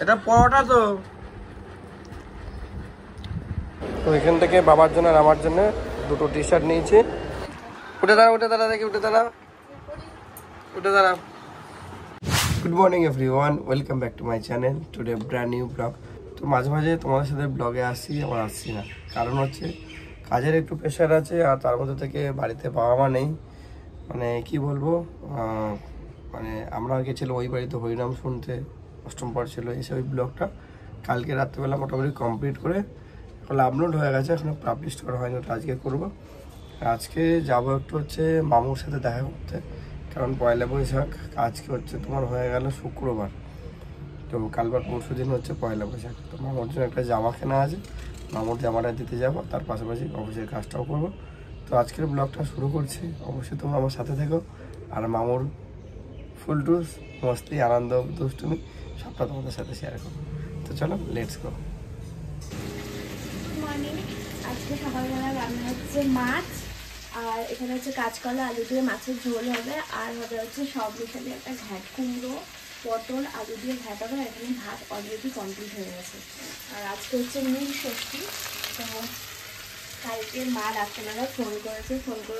এটা পরোটা তো। তো এখান থেকে বাবার জন্য আর আমার জন্য দুটো টি শার্ট নিয়েছি। উঠে দাঁড়া দেখি, উঠে দাঁড়া। Good morning everyone, welcome back to my channel. Today brand new blog. তো মাঝে মাঝে তোমাদের সাথে ব্লগে আসি, আবার আসছি না, কারণ হচ্ছে কাজের একটু প্রেশার আছে, আর তার মধ্যে থেকে বাড়িতে বাবা মা নেই। মানে কি বলবো, মানে আমরা গেছিলাম ওই বাড়িতে হরিনাম শুনতে, অষ্টম পর ছিল, এসে ওই ব্লগটা কালকে রাত্রেবেলা মোটামুটি কমপ্লিট করে এখন আপলোড হয়ে গেছে, এখনো পাবলিশ করা হয়নি, ওটা আজকে করবো। আজকে যাবো একটু হচ্ছে মামুর সাথে দেখা করতে, কারণ পয়লা বৈশাখ আজকে হচ্ছে তোমার হয়ে গেল শুক্রবার, তো কালবার পরশু দিন হচ্ছে পয়লা বৈশাখ। তো মামুর জন্য একটা জামা কেনা আছে, মামুর জামাটা দিতে যাবো, তার পাশাপাশি অফিসের কাজটাও করবো। তো আজকের ব্লগটা শুরু করছি, অবশ্যই তোমরা আমার সাথে থেকো, আর মামুর ফুল টুস মস্তি আনন্দ দুষ্টুমি সবটা তোমাদের সাথে শেয়ার করবো। তো চলো লেটস গো। মর্নিং, আজকে সকালবেলা রান্না হচ্ছে মাছ, আর এখানে হচ্ছে কাঁচকলা আলু দিয়ে মাছের ঝোল হবে, আর হবে হচ্ছে সব মিশালি একটা ঘ্যাট কুমড়ো পটল আলু দিয়ে ঘ্যাট হবে। এখানে ভাত অলরেডি কমপ্লিট হয়ে গেছে। আর আজকে হচ্ছে নীল ষষ্ঠী, তো কালকে মা রাত্রেবেলা ফোন করে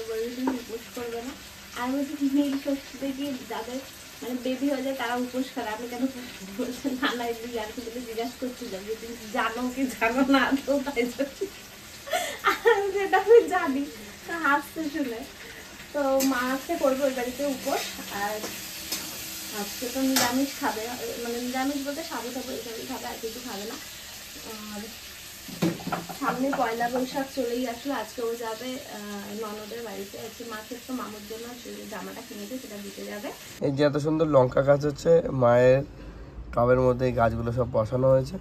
বলবে তুমি উপোস করবে না। আর বলছি নীল ষষ্ঠীতে কি যাদের মানে বেবি হয়ে যায় তারা উপোস করে, আমি কেন বলছেন না না, এগুলি আর কি জিজ্ঞাসা করছিলাম যে তুমি জানো কি জানো না, তো তাই সেটা আমি জানি, হাসতে শুনে। তো মা আজকে করবে ওই বাড়িতে উপোস, আর আজকে তো নিরামিষ খাবে, মানে নিরামিষ বলতে সাবু থাকবে, এসবই খাবে, আর কিছু খাবে না। আর সামনে পয়লা বৈশাখ চলেই আসলো, আজকেও যাবে ননদের বাড়িতে। আজকে মাছের তো মামুর জন্য জামাটা কিনেছে, সেটা দিতে যাবে। এই যে এত সুন্দর লঙ্কা গাছ হচ্ছে মায়ের টবের মধ্যে, এই গাছগুলো সব বসানো হয়েছে,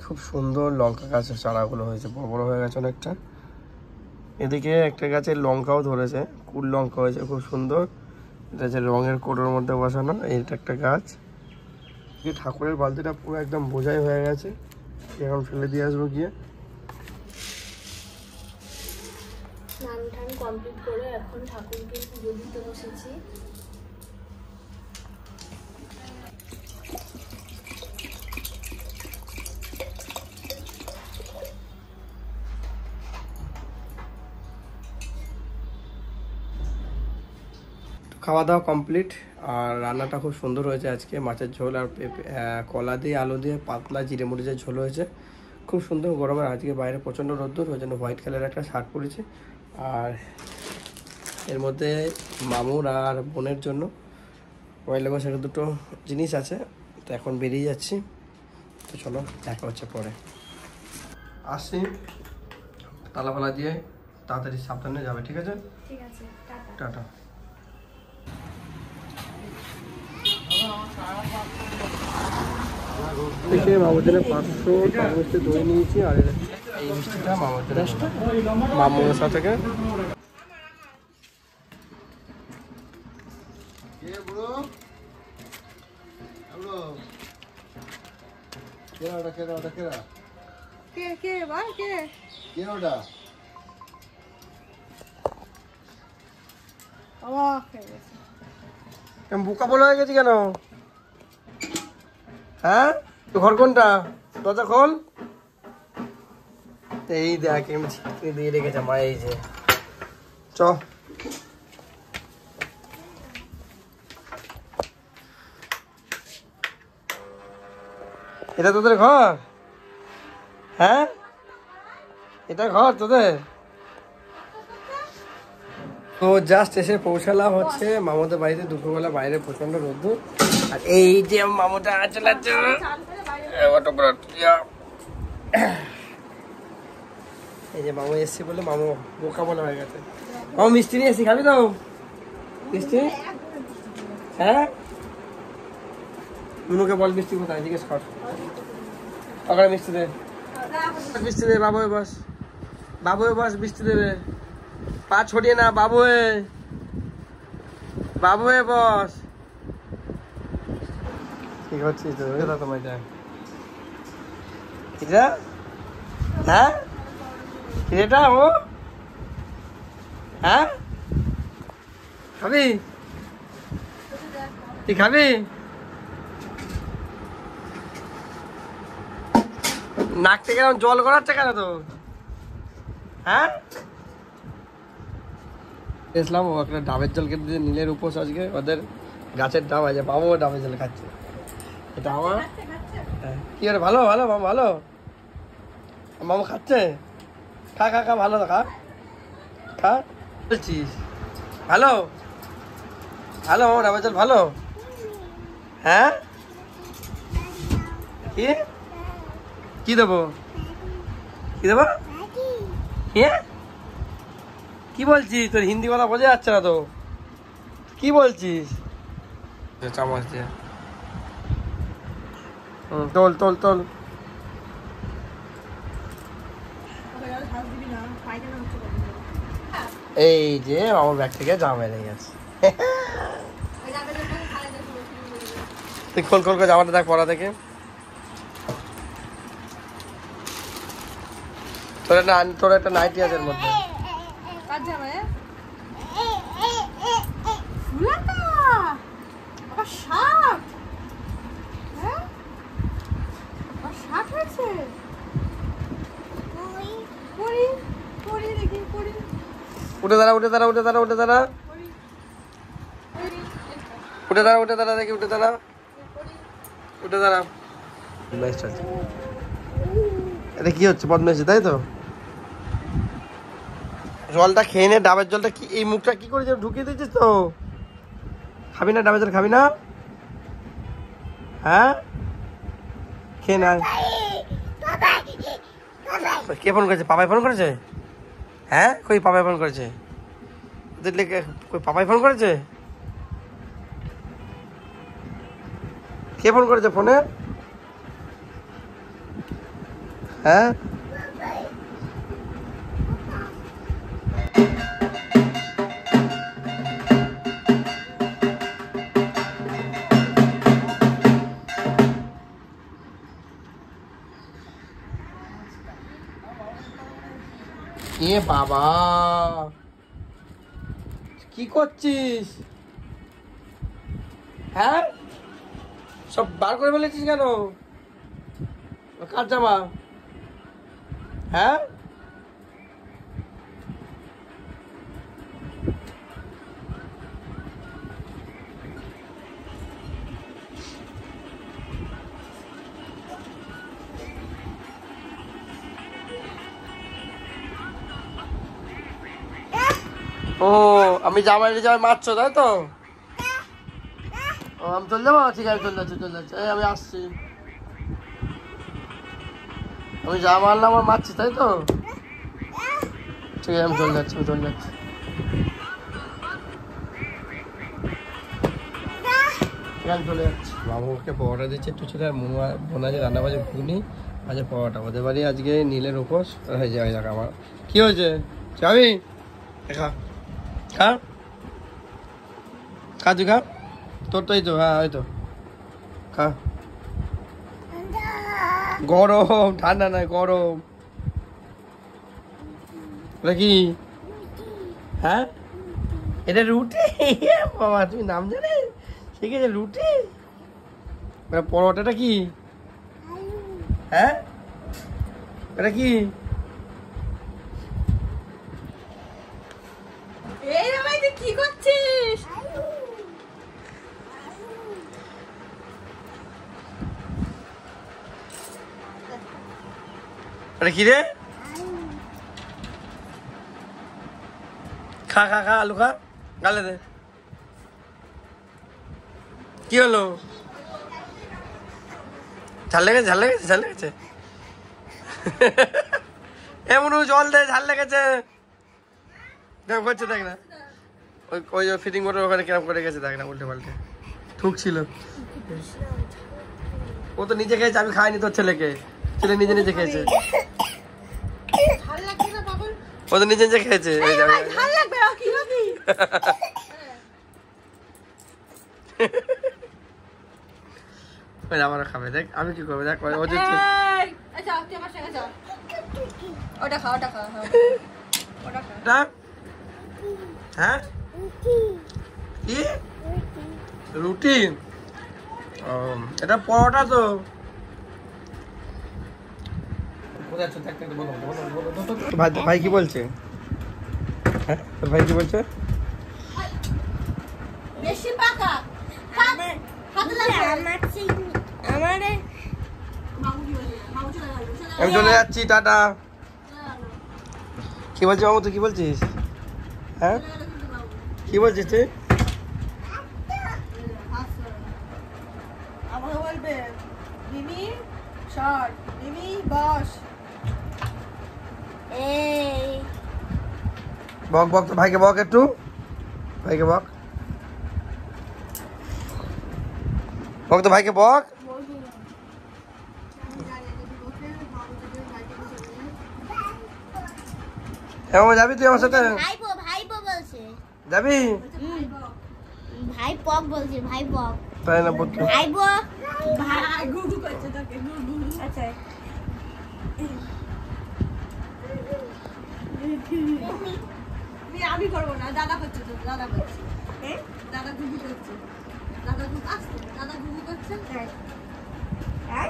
খুব সুন্দর লঙ্কা গাছের চারাগুলো হয়েছে, বড় বড় হয়ে গেছে অনেকটা। এদিকে একটা গাছের লঙ্কাও ধরেছে, কুল লঙ্কা হয়েছে খুব সুন্দর, এটা হচ্ছে রঙের কোটোর মধ্যে বসানো। এইটা একটা গাছ। ঠাকুরের বালতিটা পুরো একদম বোঝাই হয়ে গেছে, এখন ফেলে দিয়ে আসবো গিয়ে। স্নান টান কমপ্লিট করে এখন ঠাকুরকে পুজো দিতে বসেছি। খাওয়া দাওয়া কমপ্লিট, আর রান্নাটা খুব সুন্দর হয়েছে আজকে। মাছের ঝোল আর কলা দিয়ে আলু দিয়ে পাতলা জিরে মরিচের ঝোল হয়েছে, খুব সুন্দর। গরমের আজকে বাইরে প্রচণ্ড রোদ্দুর, ওই জন্য হোয়াইট কালারের একটা শার্ট পরেছি। আর এর মধ্যে মামুর আর বোনের জন্য পয়লা বৈশাখে দুটো জিনিস আছে, তো এখন বেরিয়ে যাচ্ছি। তো চলো দেখা হচ্ছে পরে। আসছি, তালা ফালা দিয়ে তাড়াতাড়ি সাবধানে যাবে, ঠিক আছে? ঠিক আছে, টাটা। টাটা। দেখে মামার জন্য 500 মিষ্টি দই নিয়েছি, আর এই মিষ্টিটা মামার জন্য মামুর সাথে থেকে। বোকা বলে হয়ে গেছি কেন? হ্যাঁ, তো ঘর কোনটা? দরজা খোল। এই দেখ এমনি ছিটকে দিয়ে রেখেছে মা, এই যে চ। এটা তোদের ঘর? হ্যাঁ, এটা ঘর তোদের? তো জাস্ট এসে পৌঁছালাম হচ্ছে মামাদের বাড়িতে। দুপুরবেলা বাইরে প্রচন্ড রোদ্দুর, আর এই যে মামাটা চালাচ্ছে এই যে মামু এসছি বলে মামু বোকা বলা হয়ে গেছে। মামু মিষ্টি নিয়ে এসছি, খাবি তো মিষ্টি? হ্যাঁ, মুনুকে বল মিষ্টি কোথায়, জিজ্ঞেস কর। ওখানে মিষ্টি দে, মিষ্টি দে। বাবু বস, বাবু বস, মিষ্টি দেবে। পা ছড়িয়ে না, বাবু বাবু বস। কি করছিস তো? তোমার এটা হ্যাঁ, এটা ও হ্যাঁ, খাবি? তুই খাবি? নাক থেকে এরকম জল গড়াচ্ছে কেন তো? হ্যাঁ এসলাম ও একটা ডাবের জল খেতে দিয়ে নীলের উপোস আজকে, ওদের গাছের ডাব আছে, বাবু ডাবের জল খাচ্ছে। এটা আমার কি আর ভালো ভালো মামা, ভালো মামা খাচ্ছে, খা খা খা, ভালো খা খা। বলছিস ভালো ভালো মামা ডাবের জল ভালো? হ্যাঁ কি কি দেবো, কি দেবো? হ্যাঁ কি বলছিস? তোর হিন্দি কথা বোঝা যাচ্ছে না তো, কি বলছিস? চামচ দিয়ে তোল তোল তোল। এই যে আমার ব্যাগ থেকে জামা এনে গেছে। তুই খোল খোল করে জামাটা দেখ পরা থেকে। তোর একটা নাইটি আছে এর মধ্যে। উঠে দাঁড়া উঠে দাঁড়া উঠে দাঁড়া উঠে দাঁড়া উঠে দাঁড়া উঠে দাঁড়া দেখি, উঠে দাঁড়া উঠে দাঁড়া। এটা কি হচ্ছে বদমেশি তাই তো? জলটা খেয়ে নে, ডাবের জলটা কি এই মুখটা কি করে ঢুকিয়ে দিচ্ছিস তো? খাবি না ডাবের জল, খাবি না? হ্যাঁ খেয়ে না। কে ফোন করেছে? পাপাই ফোন করেছে? হ্যাঁ কই পাপাই ফোন করেছে? দেখলে কই পাপাই ফোন করেছে? কে ফোন করেছে ফোনে? হ্যাঁ এ বাবা কি করছিস? হ্যাঁ সব বার করে ফেলেছিস কেন? কার জামা? হ্যাঁ ও আমি জামাই জামাই মারছো তাই তো? ও আমি চলে যাবো, ঠিক আছে চলে যাচ্ছি চলে যাচ্ছি, এই আমি আসছি। আমি যা মারলাম আমার মারছি তাই তো? ঠিক আছে আমি চলে যাচ্ছি, আমি চলে যাচ্ছি। চলে যাচ্ছি। বাবুকে পরোটা দিচ্ছে একটু ছিল, বোন আছে রান্না বাজে ঘুগনি আচ্ছা পরোটা। ওদের বাড়ি আজকে নীলের উপোস হয়ে যায়। দেখ আমার কি হয়েছে, যাবি? খা খা খা, তুই খা, তোর তো এই তো, হ্যাঁ ওই তো খা। গরম, ঠান্ডা নয় গরম। ওটা কি? হ্যাঁ এটা রুটি? বাবা তুমি নাম জানে ঠিক আছে রুটি। পরোটাটা কি? হ্যাঁ এটা কি? কি করছিস? এটা কি রে? খা খা খা, আলু খা, গালে দে। কি হলো? ঝাল লেগেছে ঝাল লেগেছে ঝাল লেগেছে? এমন জল দে, ঝাল লেগেছে। কেমন করছে দেখ না, ওই ওই ফিটিং মোটর ওখানে কেমন করে গেছে দেখ না, উল্টে পাল্টে ঠুকছিল। ও তো নিজে খেয়েছে, আমি খাইনি তোর ছেলেকে, ছেলে নিজে নিজে খেয়েছে। ও তো নিজে নিজে খেয়েছে। আমারও খাবে দেখ, আমি কি করবো দেখ। হ্যাঁ কি রুটি? ও এটা পরোটা তো। ভাই কি বলছে? হ্যাঁ তোর ভাই কি বলছে? বেশি পাকা আমি চলে যাচ্ছি, টাটা। কি বলছিস মামু, তুই কি বলছিস? হ্যাঁ কি বলছিস তুই? আমাকে বলবে মিমি শর্ট, মিমি বস। এই বক বক তো ভাইকে বক, একটু ভাইকে বক, বক তো ভাইকে বক। এমন যাবি তুই আমার সাথে? ভাইপো বলছে। যাবি? ভাই পক বলছে, ভাই পক। তাই না পুত্র? ভাইপো ভাই গুগু করছে তোকে, গুগু। আচ্ছা আমি করবো না, দাদা করছে তো, দাদা করছে। হ্যাঁ দাদা গুগু করছে, দাদা গুগু আসছে, দাদা গুগু করছে। হ্যাঁ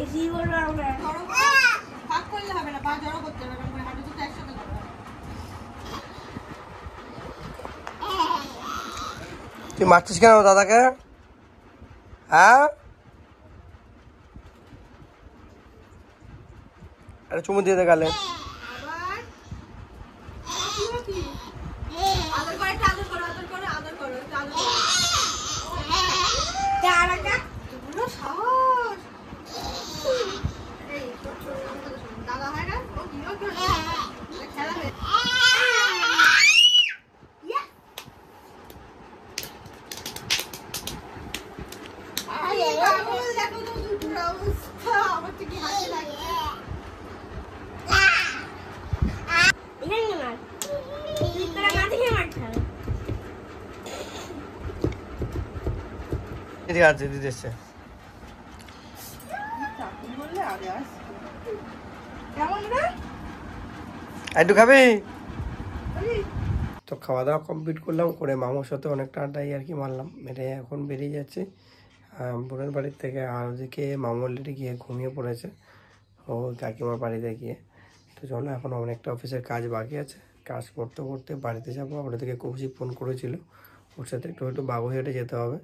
এসি বলবো আমরা ভাগ করলে হবে না, পা জড়ো করতে হবে, এরকম করে হাঁটু দুটো একসাথে করতে হবে। তুই মারছিস কেন দাদাকে? হ্যাঁ আরে চুমু দিয়ে দে গালে। আদর করে, আদর করো, আদর করো, আদর করো, আদর করো। তারাকা তোমরা সাহস। এই দাদা হয় না, ও কি ও খেলাবে। আরে বাবু দেখো তো দুটোর অবস্থা, আমার তো কি হাসি লাগছে। এখানে মার, তুই তোরা মাঝে গিয়ে মারতে হবে। ঠিক আছে দিদি এসছে। কেমন রে? একটু খাবি? তো খাওয়া দাওয়া কমপ্লিট করলাম, করে মামুর সাথে অনেকটা আড্ডাই আর কি মারলাম, মেরে এখন বেরিয়ে যাচ্ছি বোনের বাড়ির থেকে। আর ওদিকে মামু অলরেডি গিয়ে ঘুমিয়ে পড়েছে ও কাকিমার বাড়িতে গিয়ে। তো চলো এখন অনেকটা অফিসের কাজ বাকি আছে, কাজ করতে করতে বাড়িতে যাবো। ওর থেকে কৌশিক ফোন করেছিল, ওর সাথে একটু বাগুইহাটে যেতে হবে,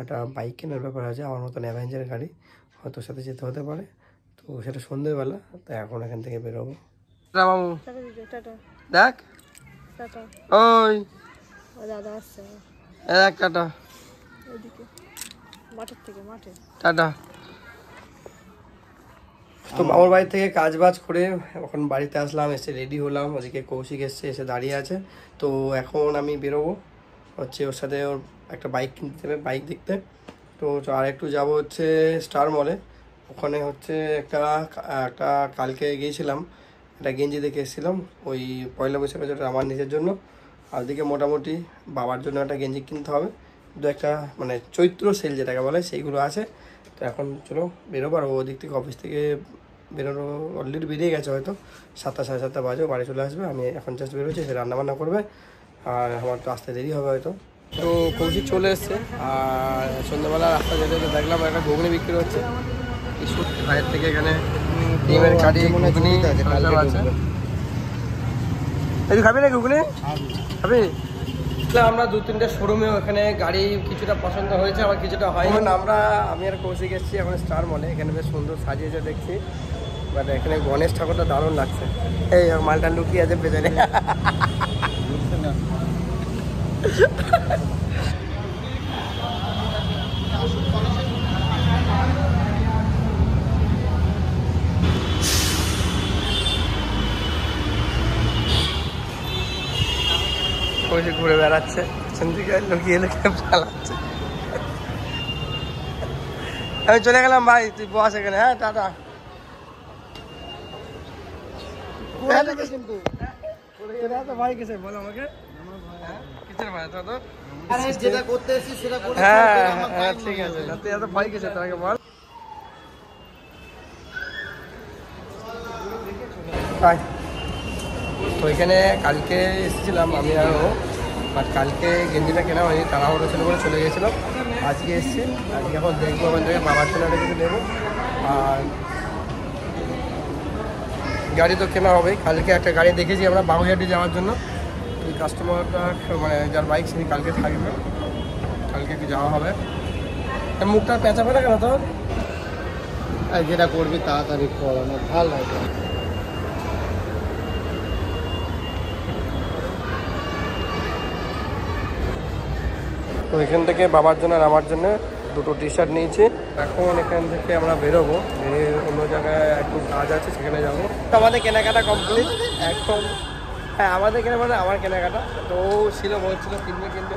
একটা বাইক কেনার ব্যাপার আছে, আমার মতন অ্যাভেঞ্জার গাড়ি, হয়তো ওর সাথে যেতে হতে পারে। তো সেটা সন্ধ্যেবেলা, তাই এখন এখান থেকে বেরোবো। মামু দেখ, ওই দাদা আসছে এক টাটা, ওইদিকে মাঠের থেকে, মাঠে টাটা। তো মামার বাড়ি থেকে কাজ বাজ করে এখন বাড়িতে আসলাম, এসে রেডি হলাম। ওদিকে কৌশিক এসে দাঁড়িয়ে আছে। তো এখন আমি বেরোবো, হচ্ছে ওর সাথে ওর একটা বাইক কিনতে হবে, বাইক দেখতে। তো আর একটু যাবো হচ্ছে স্টার মলে, ওখানে হচ্ছে একটা কালকে গিয়েছিলাম, একটা গেঞ্জি দেখে এসেছিলাম ওই পয়লা বৈশাখের জন্য আমার নিজের জন্য। আর ওদিকে মোটামুটি বাবার জন্য একটা গেঞ্জি কিনতে হবে, দু একটা মানে চৈত্র সেল যেটাকে বলে সেইগুলো আছে। তো এখন চলো বেরোবো। আর ওদিক থেকে অফিস থেকে বেরোনো অলরেডি বেরিয়ে গেছে, হয়তো 7টা সাড়ে 7টা বাজে বাড়ি চলে আসবে। আমি এখন জাস্ট বেরোচ্ছি, সে রান্নাবান্না করবে আর আমার তো আসতে দেরি হবে হয়তো। তো কৌশিক চলে এসছে, আর সন্ধ্যাবেলা রাস্তা যেতে যেতে দেখলাম একটা ঘুগনি বিক্রি হচ্ছে ভাইয়ের থেকে। এখানে ডিমের কাঠি ঘুগনি আছে। এই খাবি না ঘুগনি? খাবি? আমরা 2-3টে শোরুমে ওখানে গাড়ি কিছুটা পছন্দ হয়েছে, আবার কিছুটা হয়নি। আমি আর কৌশিক এসেছি এখন স্টার মলে, এখানে বেশ সুন্দর সাজিয়েছে দেখছি, বাট এখানে গণেশ ঠাকুরটা দারুণ লাগছে। এই মালটা লুকিয়ে আছে পেছনে। কৌশিক ঘুরে বেড়াচ্ছে, পেছন দিকে লুকিয়ে লুকিয়ে পালাচ্ছে। আমি চলে গেলাম ভাই, তুই বস এখানে। হ্যাঁ টাটা। ভাই কিসে বল আমাকে, কিসের ভাই তো? হ্যাঁ ঠিক আছে, তুই এত ভয় কিসে তাকে বল। তো এখানে কালকে এসেছিলাম আমি আর ও, বাট কালকে গেঞ্জিটা কেনা হয়নি, তাড়াহুড়ো ছিল বলে চলে গেছিলাম। আজকে এসেছি, আজকে এখন দেখবো ওখান থেকে বাবার ছেলেটা কিছু নেবো। আর গাড়ি তো কেনা হবেই। কালকে একটা গাড়ি দেখেছি আমরা বাগুইহাটি যাওয়ার জন্য। ওই কাস্টমারটা মানে যার বাইক সে কালকে থাকবে, কালকে একটু যাওয়া হবে। মুখটা পেঁচা পেঁচা কেন তোর? যেটা করবি তাড়াতাড়ি কর, আমার ভালো লাগে। তো এখান থেকে বাবার জন্য আর আমার জন্য দুটো টি শার্ট নিয়েছি। এখন এখান থেকে আমরা বেরোবো, বেরিয়ে অন্য জায়গায় একটু কাজ আছে সেখানে যাবো। আমাদের কেনাকাটা কমপ্লিট এখন। হ্যাঁ আমাদের কেনা মানে আমার কেনাকাটা। তো ও ছিল বলছিল কিনতে,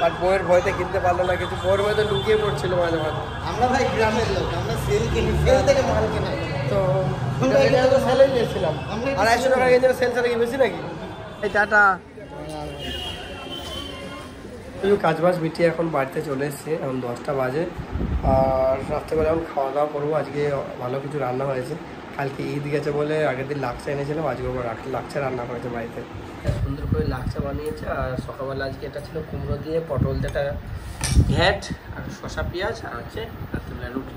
আর বইয়ের ভয়তে কিনতে পারলো না কিছু। বইয়ের ভয়তে লুকিয়ে পড়ছিল মাঝে মাঝে। আমরা ভাই গ্রামের লোক, আমরা সেল কিনি, সেল থেকে মাল কেনা। তো সেলে নিয়েছিলাম 250 টাকা গেঞ্জির সেল ছাড়া কি বেশি নাকি? এই টাটা। কাজ বাজ মিটিয়ে এখন বাড়িতে চলে এসেছি, এখন 10টা বাজে। আর রাত্রেবেলা এখন খাওয়া দাওয়া করবো। আজকে ভালো কিছু রান্না হয়েছে, কালকে ঈদ গেছে বলে আগের দিন লাচ্ছা এনেছিলাম, আজকে লাচ্ছা রান্না করেছে বাড়িতে। সুন্দর করে লাচ্ছা বানিয়েছে। আর সকালবেলা আজকে এটা ছিল কুমড়ো দিয়ে পটল যেটা ঘ্যাট আর শসা পেঁয়াজ, আর হচ্ছে রাত্রেবেলা রুটি।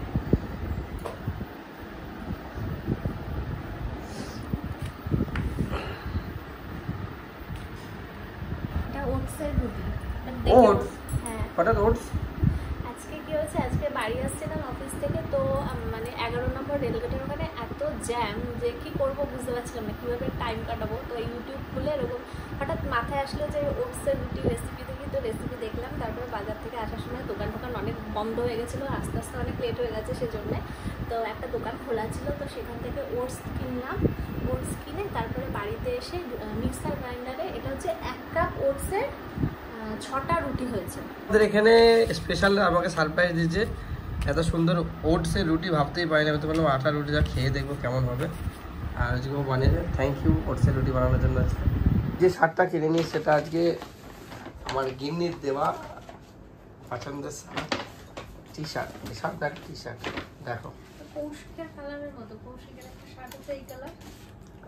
ওটস? হঠাৎ ওটস? আজকে কি হয়েছে, আজকে বাড়ি আসছিলাম অফিস থেকে, তো মানে 11 নম্বর রেলগেটের ওখানে এত জ্যাম যে কি করব বুঝতে পারছিলাম না, কীভাবে টাইম কাটাবো। তো ইউটিউব খুলে এরকম হঠাৎ মাথায় আসলো যে ওটসের রুটি রেসিপি দেখি, তো রেসিপি দেখলাম। তারপরে বাজার থেকে আসার সময় দোকান অনেক বন্ধ হয়ে গেছিলো, আস্তে আস্তে অনেক লেট হয়ে গেছে সেজন্যে। তো একটা দোকান খোলা ছিল, তো সেখান থেকে ওটস কিনলাম। ওটস কিনে তারপরে বাড়িতে এসে মিক্সার গ্রাইন্ডারে, এটা হচ্ছে 1 কাপ ওটসের 6টা রুটি হয়েছে। আমাদের এখানে স্পেশাল আমাকে সারপ্রাইজ দিয়েছে, এত সুন্দর ওটসের রুটি ভাবতেই পারি না। আমি তো বললাম আটা রুটি যা খেয়ে দেখবো কেমন হবে। আর আজকে ও বানিয়েছে, থ্যাংক ইউ ওটসের রুটি বানানোর জন্য। আজকে যে শার্টটা কিনে নিই সেটা আজকে আমার গিন্নির দেওয়া পছন্দের শার্ট, টি শার্ট। শার্ট দেখ, টি শার্ট দেখো, কৌশিকের কালারের মতো। কৌশিকের একটা শার্ট আছে এই কালার,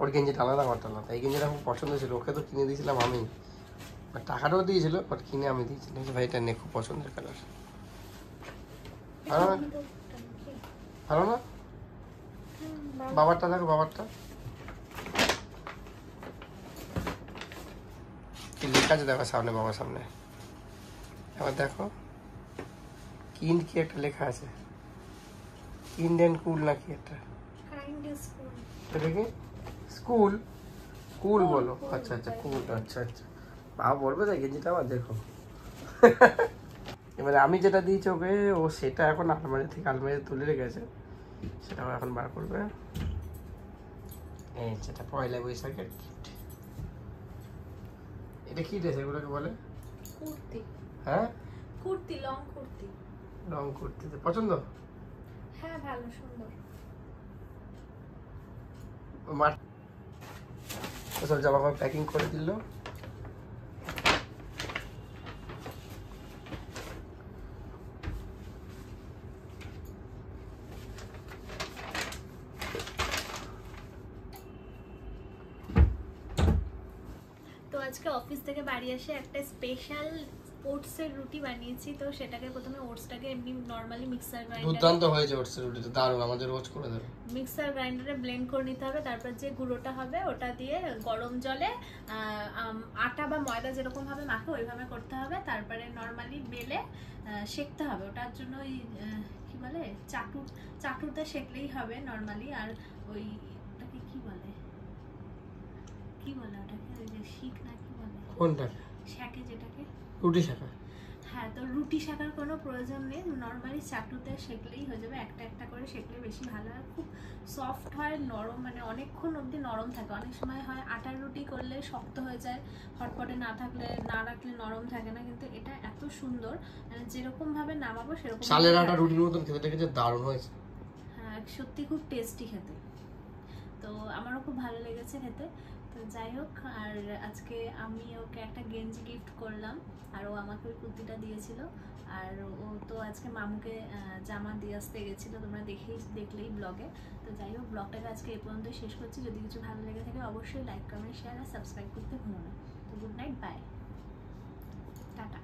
ওর গেঞ্জিটা আলাদা, আমারটা আলাদা। এই গেঞ্জিটা খুব পছন্দ ছিল, ওকে তো কিনে দিয়েছিলাম আমি, টাকাটাও দিয়েছিল, বাট কিনে আমি দিয়েছিলাম। ভাই এটা নিয়ে খুব পছন্দের কালার। ভালো না? বাবারটা দেখো, বাবারটা কি লেখা আছে দেখো সামনে, বাবার সামনে। এবার দেখো কিন্ড কি একটা লেখা আছে, ইন্ডিয়ান কুল নাকি একটা। এটা কি স্কুল? কুল বলো? আচ্ছা আচ্ছা কুল, আচ্ছা আচ্ছা। বাবা বলবে তো গেঞ্জিটা আমার দেখো। এবারে আমি যেটা দিয়েছি ওকে, ও সেটা এখন আলমারি থেকে তুলে রেখেছে, সেটাও এখন বার করবে। এই যেটা পয়লা বৈশাখের গিফট। এটা কি ড্রেস এগুলোকে বলে? কুর্তি। হ্যাঁ কুর্তি, লং কুর্তি। লং কুর্তি পছন্দ? হ্যাঁ ভালো, সুন্দর। সব জামা কাপড় প্যাকিং করে দিল। তো আজকে অফিস থেকে বাড়ি এসে একটা স্পেশাল ওটসের রুটি বানিয়েছি। তো সেটাকে প্রথমে ওটসটাকে এমনি নরমালি মিক্সার গ্রাইন্ডারে, দুর্দান্ত হয়েছে ওটসের রুটিটা, দারুণ, আমাদের রোজ করে দেবে। মিক্সার গ্রাইন্ডারে ব্লেন্ড করে নিতে হবে। তারপর যে গুঁড়োটা হবে ওটা দিয়ে গরম জলে আটা বা ময়দা যেরকম ভাবে মাখে ওইভাবে করতে হবে। তারপরে নরমালি বেলে সেঁকতে হবে। ওটার জন্য ওই কি বলে চাটুতে সেঁকলেই হবে নরমালি। আর ওই ওটাকে কি বলে ওটাকে, ওই যে শিক না কি বলে, কোনটা? শাকে যেটাকে রুটি শাকা। হ্যাঁ, তো রুটি শাকার কোনো প্রয়োজন নেই, নর্মালি চাটুতে সেঁকলেই হয়ে যাবে। একটা একটা করে সেঁকলে বেশি ভালো হয়, খুব সফট হয়, নরম, মানে অনেকক্ষণ অবধি নরম থাকে। অনেক সময় হয় আটার রুটি করলে শক্ত হয়ে যায়, হটপটে না রাখলে নরম থাকে না, কিন্তু এটা এত সুন্দর, মানে যেরকম ভাবে নামাবো সেরকম। চালের আটা রুটির মতন খেতে দেখেছে, দারুণ হয়েছে। হ্যাঁ সত্যি খুব টেস্টি খেতে, তো আমারও খুব ভালো লেগেছে খেতে। তো যাই হোক, আর আজকে আমি ওকে একটা গেঞ্জি গিফট করলাম, আর ও আমাকে ওই কুর্তিটা দিয়েছিল। আর ও তো আজকে মামুকে জামা দিয়ে আসতে গেছিলো, তোমরা দেখলেই ব্লগে। তো যাই হোক, ব্লগটাকে আজকে এই পর্যন্ত শেষ করছি। যদি কিছু ভালো লেগে থাকে অবশ্যই লাইক, কমেন্ট, শেয়ার আর সাবস্ক্রাইব করতে ভুলো না। তো গুড নাইট, বাই, টাটা।